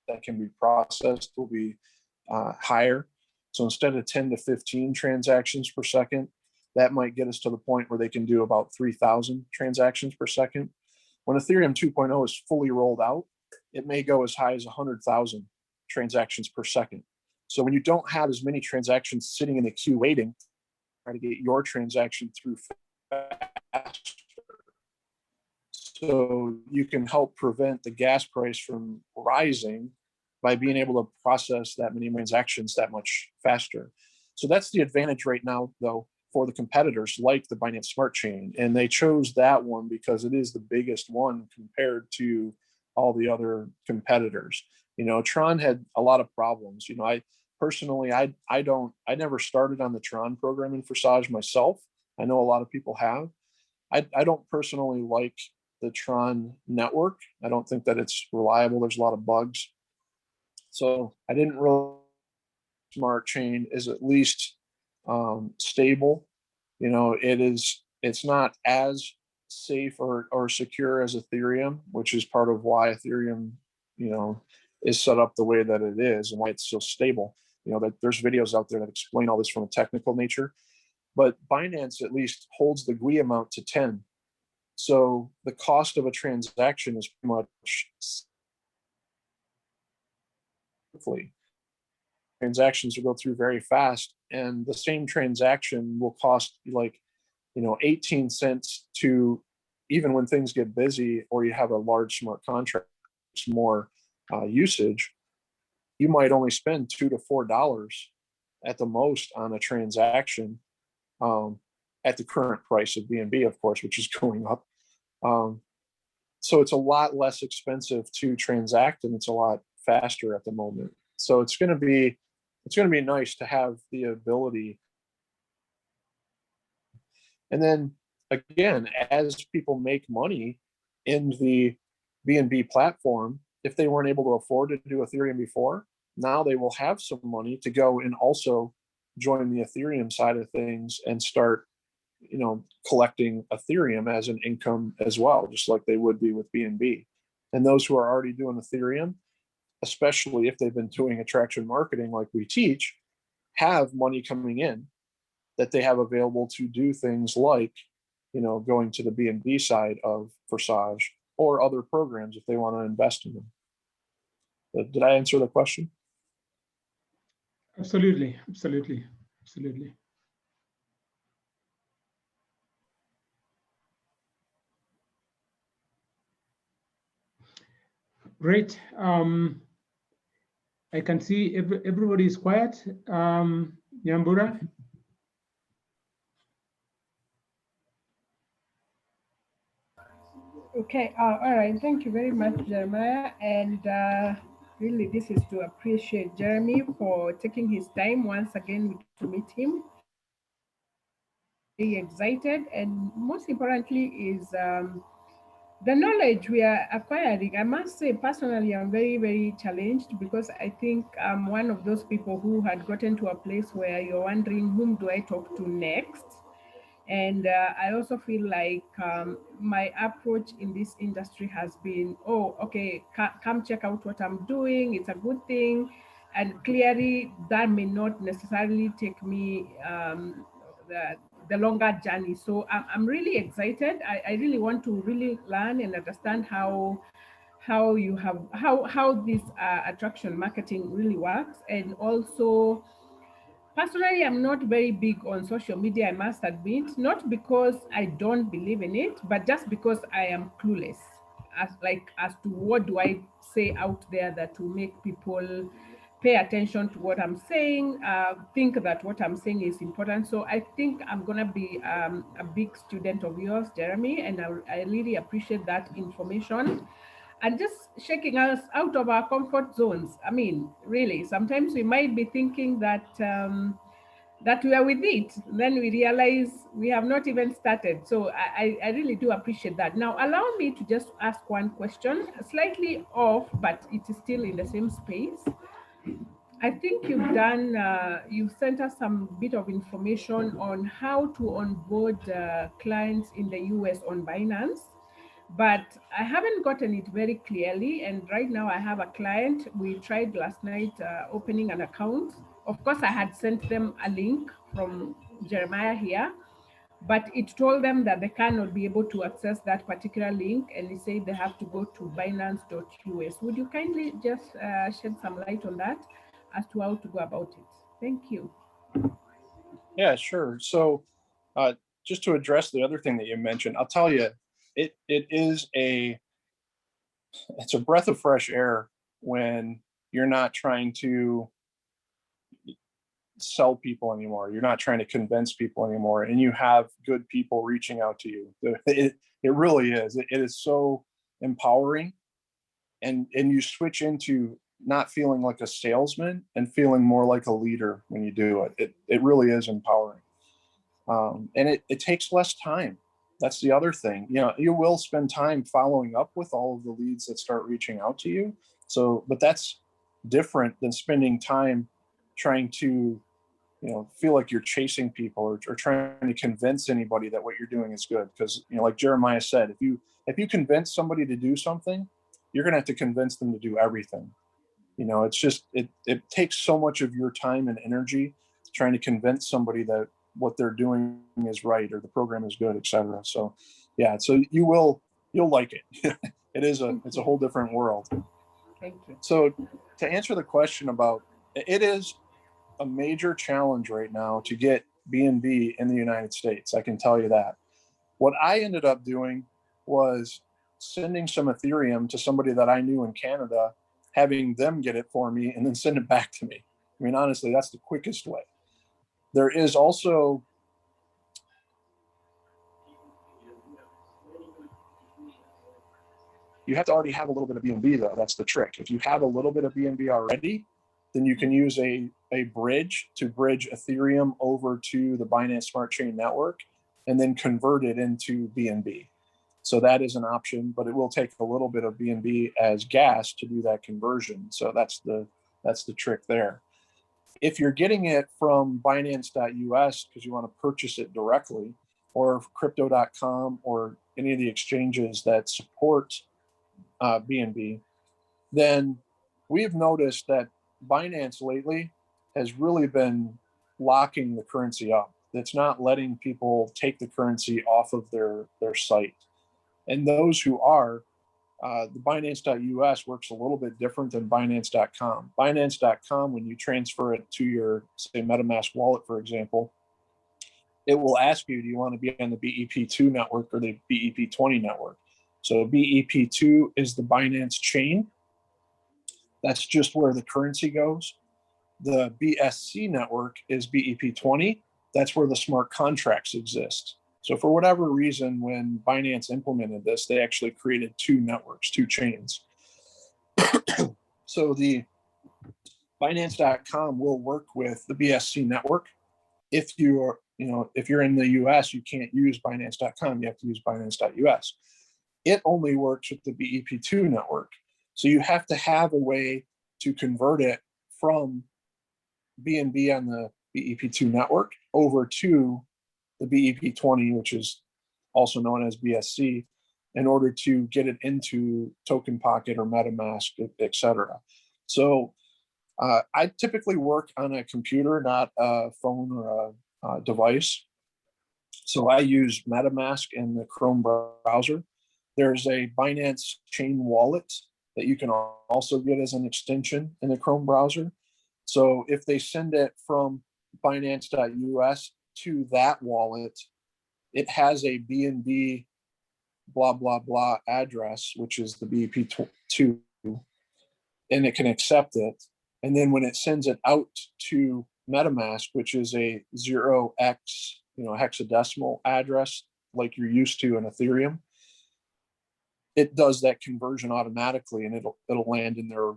that can be processed will be higher. So instead of 10 to 15 transactions per second, that might get us to the point where they can do about 3,000 transactions per second. When Ethereum 2.0 is fully rolled out, it may go as high as 100,000 transactions per second. So when you don't have as many transactions sitting in the queue waiting, try to get your transaction through faster. So you can help prevent the gas price from rising by being able to process that many transactions that much faster. So that's the advantage right now, though, for the competitors like the Binance Smart Chain. And they chose that one because it is the biggest one compared to all the other competitors. You know, Tron had a lot of problems. You know, I personally, I never started on the Tron program in Forsage myself. I know a lot of people have. I don't personally like the Tron network. I don't think that it's reliable. There's a lot of bugs. So I didn't really. Smart Chain is at least stable. You know, it's not as safe or secure as Ethereum, which is part of why Ethereum, is set up the way that it is and why it's so stable. That there's videos out there that explain all this from a technical nature, but Binance at least holds the GUI amount to 10. So the cost of a transaction is pretty much transactions will go through very fast, and the same transaction will cost 18 cents to, even when things get busy or you have a large smart contract, more usage, you might only spend $2 to $4 at the most on a transaction, at the current price of BNB, of course, which is going up. So it's a lot less expensive to transact, and it's a lot faster at the moment. So it's going to be nice to have the ability. And then again, as people make money in the BNB platform, if they weren't able to afford to do Ethereum before, now they will have some money to go and also join the Ethereum side of things and start, collecting Ethereum as an income as well, just like they would be with BNB. And those who are already doing Ethereum, especially if they've been doing attraction marketing like we teach, have money coming in that they have available to do things like, going to the BNB side of Forsage or other programs if they want to invest in them. Did I answer the question? Absolutely. Great. I can see everybody is quiet. Nyambura? Okay, all right. Thank you very much, Jeremiah. And really, this is to appreciate Jeremy for taking his time once again to meet him. Very excited, and most importantly is the knowledge we are acquiring. I must say, personally, I'm very, very challenged because I think I'm one of those people who had gotten to a place where you're wondering, whom do I talk to next? And I also feel like my approach in this industry has been, oh, okay, come check out what I'm doing. It's a good thing. And clearly that may not necessarily take me the longer journey. So I'm really excited. I really want to really learn and understand how this attraction marketing really works. And also, personally, I'm not very big on social media, I must admit, not because I don't believe in it, but just because I am clueless as to what do I say out there that will make people pay attention to what I'm saying, think that what I'm saying is important. So I think I'm gonna be a big student of yours, Jeremy, and I really appreciate that information. And just shaking us out of our comfort zones. I mean, really, sometimes we might be thinking that that we are with it, then we realize we have not even started. So I really do appreciate that. Now, allow me to just ask one question, slightly off, but it is still in the same space. I think you've sent us some bit of information on how to onboard clients in the US on Binance, but I haven't gotten it very clearly. And right now I have a client. We tried last night opening an account. Of course, I had sent them a link from Jeremiah here, but it told them that they cannot be able to access that particular link, and it said they have to go to binance.us. Would you kindly just shed some light on that as to how to go about it? Thank you. Yeah, sure. So just to address the other thing that you mentioned, I'll tell you, it's a breath of fresh air when you're not trying to sell people anymore. You're not trying to convince people anymore, and you have good people reaching out to you. It really is. It is so empowering, and you switch into not feeling like a salesman and feeling more like a leader when you do it. It really is empowering, and it takes less time. That's the other thing. You will spend time following up with all of the leads that start reaching out to you. So, but that's different than spending time trying to, feel like you're chasing people or trying to convince anybody that what you're doing is good. Because, like Jeremiah said, if you convince somebody to do something, you're going to have to convince them to do everything. It's just, it takes so much of your time and energy trying to convince somebody that what they're doing is right or the program is good, etc. So yeah, so you'll like it. It's a whole different world. Thank you. So to answer the question about, it is a major challenge right now to get BNB in the United States. I can tell you that. What I ended up doing was sending some Ethereum to somebody that I knew in Canada, having them get it for me and then send it back to me. I mean, honestly, that's the quickest way. There is also you have to already have a little bit of BNB though. That's the trick. If you have a little bit of BNB already, then you can use a bridge to bridge Ethereum over to the Binance Smart Chain network and then convert it into BNB. So that is an option, but it will take a little bit of BNB as gas to do that conversion. So that's the trick there. If you're getting it from Binance.us because you want to purchase it directly, or Crypto.com or any of the exchanges that support BNB, then we've noticed that Binance lately has really been locking the currency up. It's not letting people take the currency off of their site. And those who are, the Binance.us works a little bit different than Binance.com. Binance.com, when you transfer it to your, say, MetaMask wallet, for example, it will ask you, do you want to be on the BEP2 network or the BEP20 network? So BEP2 is the Binance chain. That's just where the currency goes. The BSC network is BEP20. That's where the smart contracts exist. So for whatever reason, when Binance implemented this, they actually created two networks, two chains. So the Binance.com will work with the BSC network. If you're in the US, you can't use Binance.com. You have to use Binance.us. It only works with the BEP2 network. So you have to have a way to convert it from BNB on the BEP2 network over to the BEP20, which is also known as BSC, in order to get it into Token Pocket or MetaMask, etc. So I typically work on a computer, not a phone or a device. So I use MetaMask in the Chrome browser. There's a Binance Chain wallet that you can also get as an extension in the Chrome browser. So if they send it from Binance.us to that wallet, it has a BNB blah, blah, blah address, which is the BEP2, and it can accept it. And then when it sends it out to MetaMask, which is a 0x, hexadecimal address, like you're used to in Ethereum, it does that conversion automatically, and it'll land in their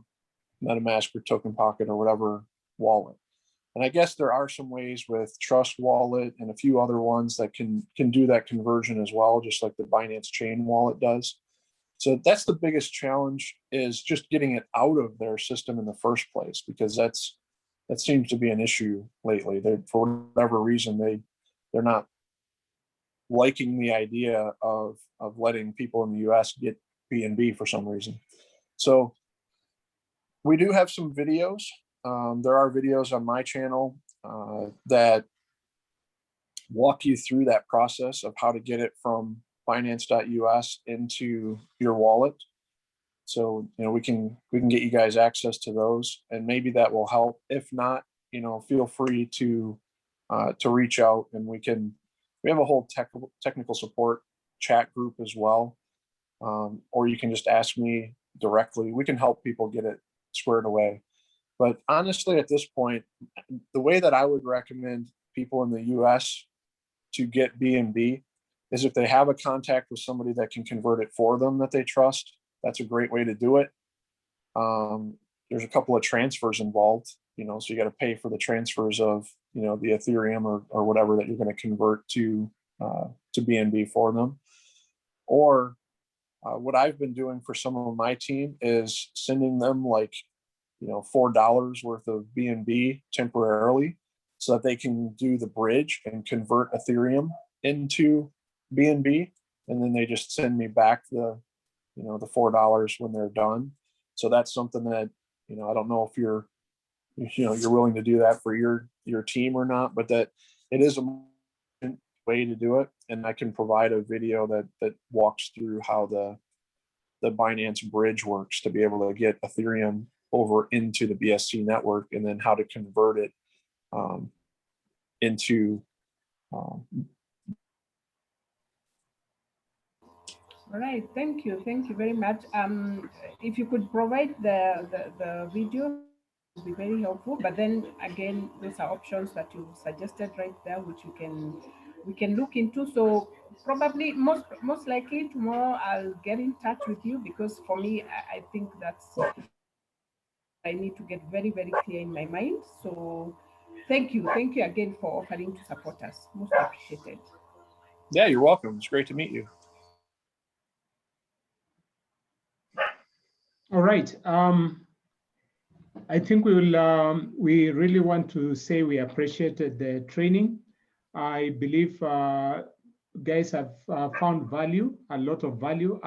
MetaMask or Token Pocket or whatever wallet. And I guess there are some ways with Trust Wallet and a few other ones that can do that conversion as well, just like the Binance Chain wallet does. So that's the biggest challenge, is just getting it out of their system in the first place, because that seems to be an issue lately. For whatever reason, they're not liking the idea of letting people in the US get BNB for some reason. So we do have some videos. There are videos on my channel that walk you through that process of how to get it from Binance.us into your wallet. So we can get you guys access to those, and maybe that will help. If not, feel free to reach out, and we have a whole technical support chat group as well, or you can just ask me directly. We can help people get it squared away. But honestly, at this point, the way that I would recommend people in the US to get BNB is if they have a contact with somebody that can convert it for them that they trust. That's a great way to do it. There's a couple of transfers involved, so you got to pay for the transfers of, the Ethereum or whatever that you're going to convert to BNB for them. Or what I've been doing for some of my team is sending them $4 worth of BNB temporarily so that they can do the bridge and convert Ethereum into BNB, and then they just send me back the, you know, the $4 when they're done. So that's something that, you know, I don't know if you're willing to do that for your team or not, but that it is a way to do it. And I can provide a video that walks through how the Binance bridge works to be able to get Ethereum over into the BSC network, and then how to convert it into All right, thank you very much. If you could provide the video, it would be very helpful. But then again, those are options that you suggested right there, which we can look into. So probably most likely tomorrow I'll get in touch with you, because for me, I think that's, I need to get very clear in my mind. So thank you again for offering to support us. Most appreciated. Yeah, you're welcome. It's great to meet you. All right. I think we will. We really want to say we appreciated the training. I believe guys have found value, a lot of value.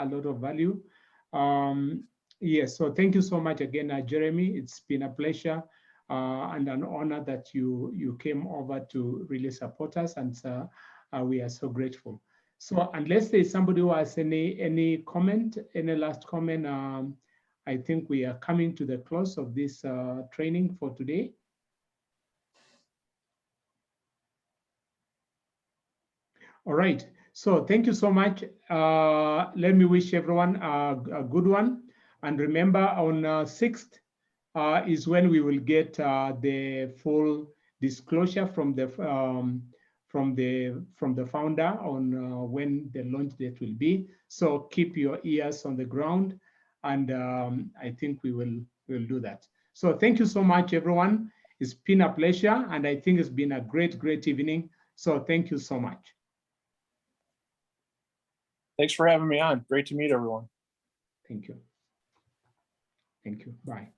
Yes. So thank you so much again, Jeremy. It's been a pleasure and an honor that you came over to really support us, and we are so grateful. So unless there's somebody who has any comment, any last comment. I think we are coming to the close of this training for today. All right, so thank you so much. Let me wish everyone a good one. And remember, on 6th is when we will get the full disclosure from the founder on when the launch date will be. So keep your ears on the ground. And I think we'll do that. So thank you so much, everyone. It's been a pleasure, and I think it's been a great evening. So thank you so much. Thanks for having me on. Great to meet everyone. Thank you. Thank you. Bye.